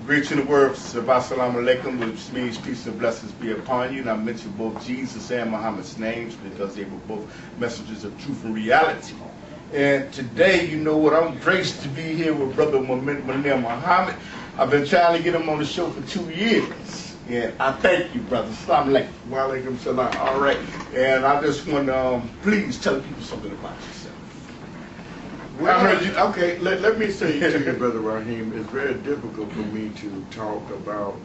Greet you in the word, Assalamu alaikum, which means peace and blessings be upon you. And I mention both Jesus and Muhammad's names because they were both messengers of truth and reality. And today, you know what, I'm graced to be here with Brother Muhammad. I've been trying to get him on the show for 2 years. And I thank you, brother. Assalamu alaikum. Wa alaikum salam. All right. And I just want to please tell people something about yourself. Well, okay, let me say to you, Brother Raheem, it's very difficult for me to talk about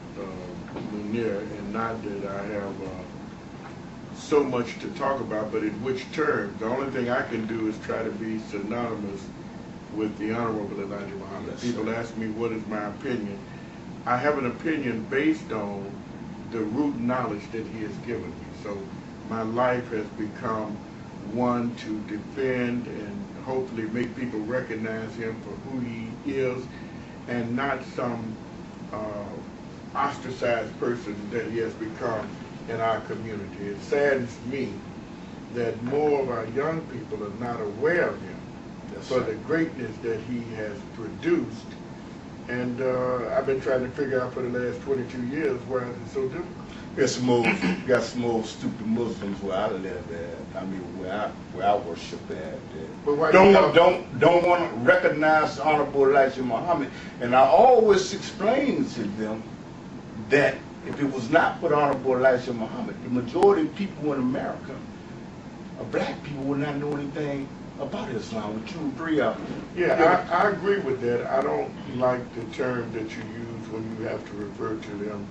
Munir, and not that I have so much to talk about, but in which terms. The only thing I can do is try to be synonymous with the Honorable Elija Muhammed. Yes, people ask me what is my opinion. I have an opinion based on the root knowledge that he has given me. So my life has become one to defend and hopefully make people recognize him for who he is and not some ostracized person that he has become in our community. It saddens me that more of our young people are not aware of him for the greatness that he has produced. And I've been trying to figure out for the last 22 years why it's so difficult. Got some more stupid Muslims where I live at. I mean, where I worship at. But don't want to recognize the Honorable Elija Muhammad. And I always explain to them that if it was not for the Honorable Elija Muhammad, the majority of people in America, black people, would not know anything about Islam. Would you agree? Yeah, I agree with that. I don't like the term that you use when you have to refer to them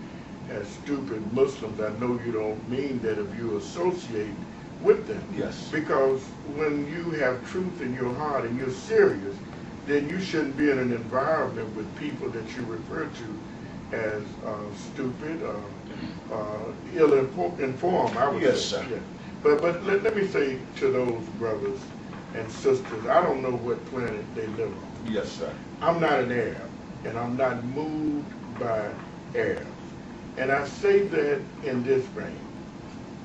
as stupid Muslims. I know you don't mean that if you associate with them. Yes. Because when you have truth in your heart and you're serious, then you shouldn't be in an environment with people that you refer to as stupid or ill-informed, I would say. Yes, sir. Yeah. But let me say to those brothers and sisters, I don't know what planet they live on. Yes, sir. I'm not an Arab, and I'm not moved by Arabs. And I say that in this vein.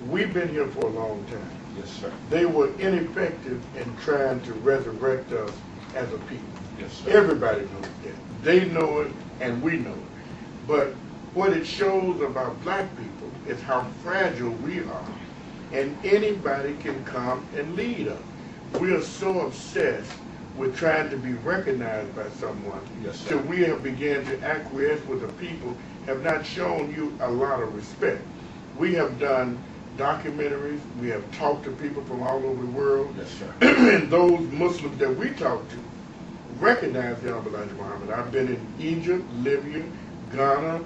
We've been here for a long time. Yes, sir. They were ineffective in trying to resurrect us as a people. Yes, sir. Everybody knows that. They know it, and we know it. But what it shows about black people is how fragile we are. And anybody can come and lead us. We are so obsessed with trying to be recognized by someone. Yes, sir. So we have begun to acquiesce with the people have not shown you a lot of respect. We have done documentaries, we have talked to people from all over the world. Yes, sir. And those Muslims that we talk to recognize the Honorable Elija Muhammad. I've been in Egypt, Libya, Ghana,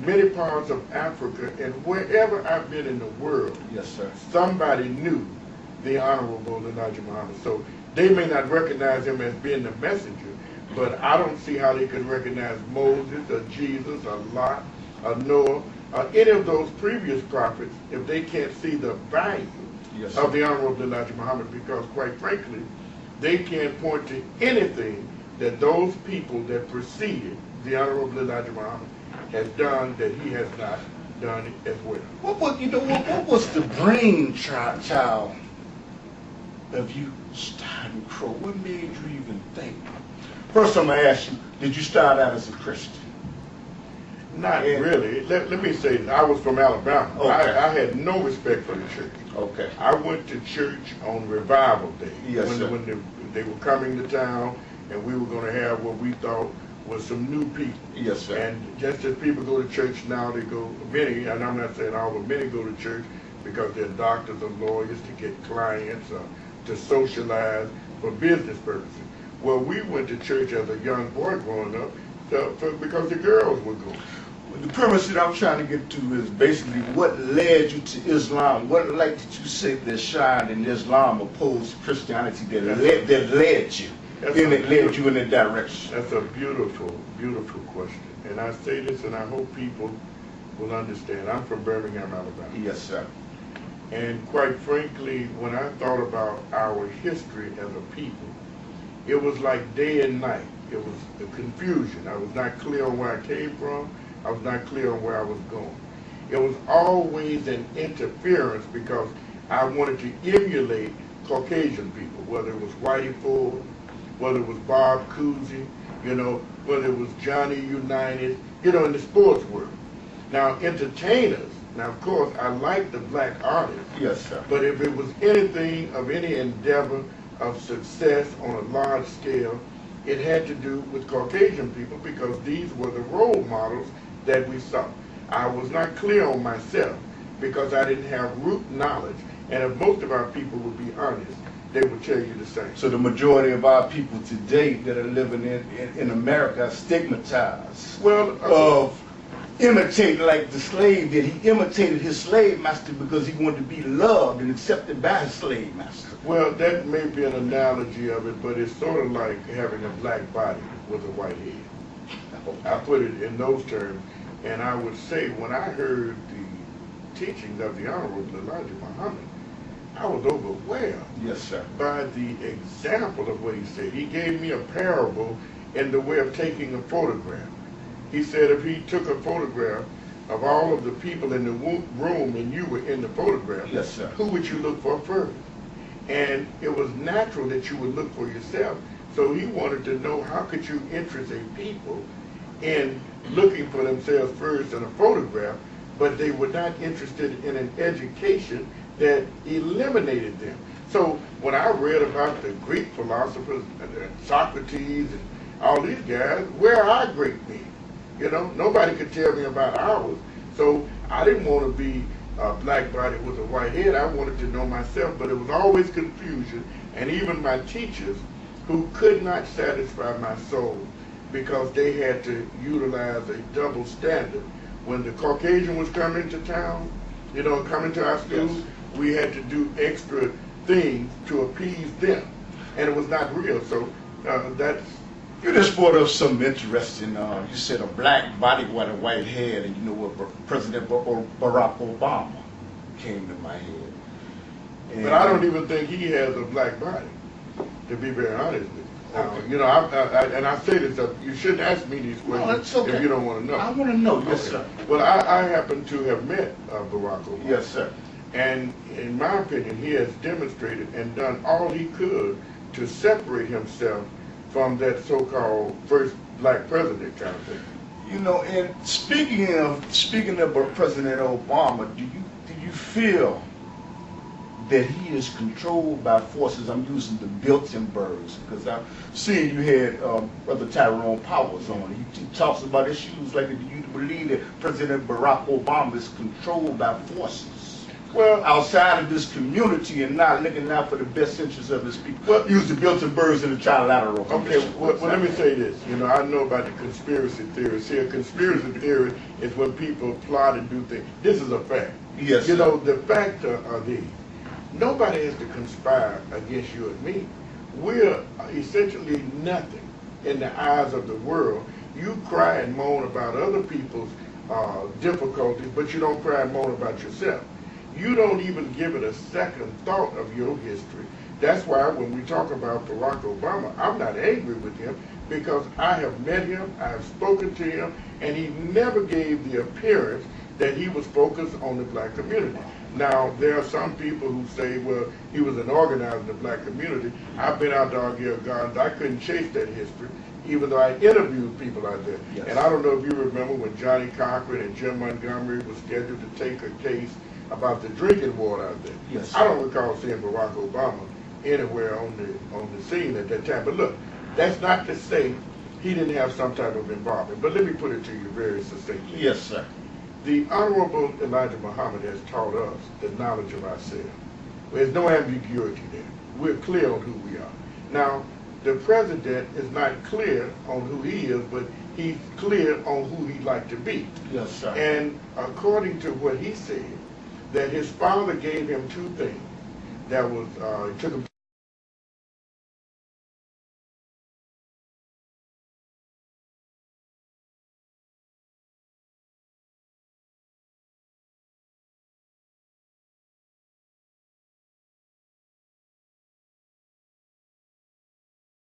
many parts of Africa, and wherever I've been in the world, yes, sir, somebody knew the Honorable Elija Muhammad. So they may not recognize him as being the messenger, but I don't see how they could recognize Moses or Jesus or Lot or Noah or any of those previous prophets if they can't see the value yes, of the Honorable Elija Muhammad, because quite frankly, they can't point to anything that those people that preceded the Honorable Elija Muhammad has done that he has not done as well. What was the brainchild of you starting Crow? What made you even think? First, I'm going to ask you, did you start out as a Christian? Not really. Let me say, I was from Alabama. Okay. I had no respect for the church. Okay. I went to church on revival day. Yes, sir. When they were coming to town and we were going to have what we thought was some new people. Yes, sir. And just as people go to church now, they go, many, and I'm not saying all, but many go to church because they're doctors or lawyers to get clients or to socialize for business purposes. Well, we went to church as a young boy growing up because the girls were going. The premise that I'm trying to get to is basically what led you to Islam. What light did you say that shined in Islam opposed to Christianity that led you in that direction? That's a beautiful, beautiful question. And I say this, and I hope people will understand. I'm from Birmingham, Alabama. Yes, sir. And quite frankly, when I thought about our history as a people, it was like day and night. It was the confusion. I was not clear on where I came from. I was not clear on where I was going. It was always an interference because I wanted to emulate Caucasian people, whether it was Whitey Ford, whether it was Bob Cousy, whether it was Johnny Unitas, in the sports world. Now, entertainers, now of course I like the black artists. Yes, sir. But if it was anything of any endeavor of success on a large scale, it had to do with Caucasian people because these were the role models that we saw. I was not clear on myself because I didn't have root knowledge. And if most of our people would be honest, they would tell you the same. So the majority of our people today that are living in America are stigmatized of imitating, like the slave did. He imitated his slave master because he wanted to be loved and accepted by his slave master. Well, that may be an analogy of it, but it's sort of like having a black body with a white head. I put it in those terms, and I would say when I heard the teachings of the Honorable Elija Muhammed, I was overwhelmed. Yes, sir. By the example of what he said. He gave me a parable in the way of taking a photograph. He said if he took a photograph of all of the people in the room and you were in the photograph, yes, sir, who would you look for first? And it was natural that you would look for yourself. So he wanted to know how could you interest a people in looking for themselves first in a photograph, but they were not interested in an education that eliminated them. So when I read about the Greek philosophers, Socrates and all these guys, where are our great men? Nobody could tell me about ours. So I didn't want to be a black body with a white head. I wanted to know myself, but it was always confusion. And even my teachers who could not satisfy my soul because they had to utilize a double standard. When the Caucasian was coming to town, coming to our schools, yes, we had to do extra things to appease them, and it was not real. So that's. You just brought up some interesting. You said a black body with a white head, and you know what? President Barack Obama came to my head. And but I don't even think he has a black body, to be very honest with you. Okay. And I say this, you shouldn't ask me these questions if you don't want to know. I want to know, yes, sir. Well, I happen to have met Barack Obama. Yes, sir. And in my opinion, he has demonstrated and done all he could to separate himself from that so-called first black president kind of thing. And speaking of President Obama, do you feel that he is controlled by forces? I'm using the Bilderbergs because I've seen you had Brother Tyrone Powers on. He talks about issues like, do you believe that President Barack Obama is controlled by forces outside of this community and not looking out for the best interests of his people? Well, use the Bilderbergs and the Trilateral Commission. Okay, well, let me say this. I know about the conspiracy theories. See, a conspiracy theory is when people plot and do things. This is a fact. Yes. The facts are these. Nobody has to conspire against you and me. We're essentially nothing in the eyes of the world. You cry and moan about other people's difficulties, but you don't cry and moan about yourself. You don't even give it a second thought of your history. That's why when we talk about Barack Obama, I'm not angry with him because I have met him, I have spoken to him, and he never gave the appearance that he was focused on the black community. Now, there are some people who say, well, he was an organizer in the black community. I've been out to Argyle Gardens. I couldn't chase that history, even though I interviewed people out there. Yes. And I don't know if you remember when Johnny Cochran and Jim Montgomery was scheduled to take a case about the drinking water out there. Yes. I don't recall seeing Barack Obama anywhere on the scene at that time. But look, that's not to say he didn't have some type of involvement. But let me put it to you very succinctly. Yes, sir. The Honorable Elija Muhammed has taught us the knowledge of ourselves. There's no ambiguity there. We're clear on who we are. Now, the president is not clear on who he is, but he's clear on who he'd like to be. Yes, sir. And according to what he said, that his father gave him two things. That was, he took him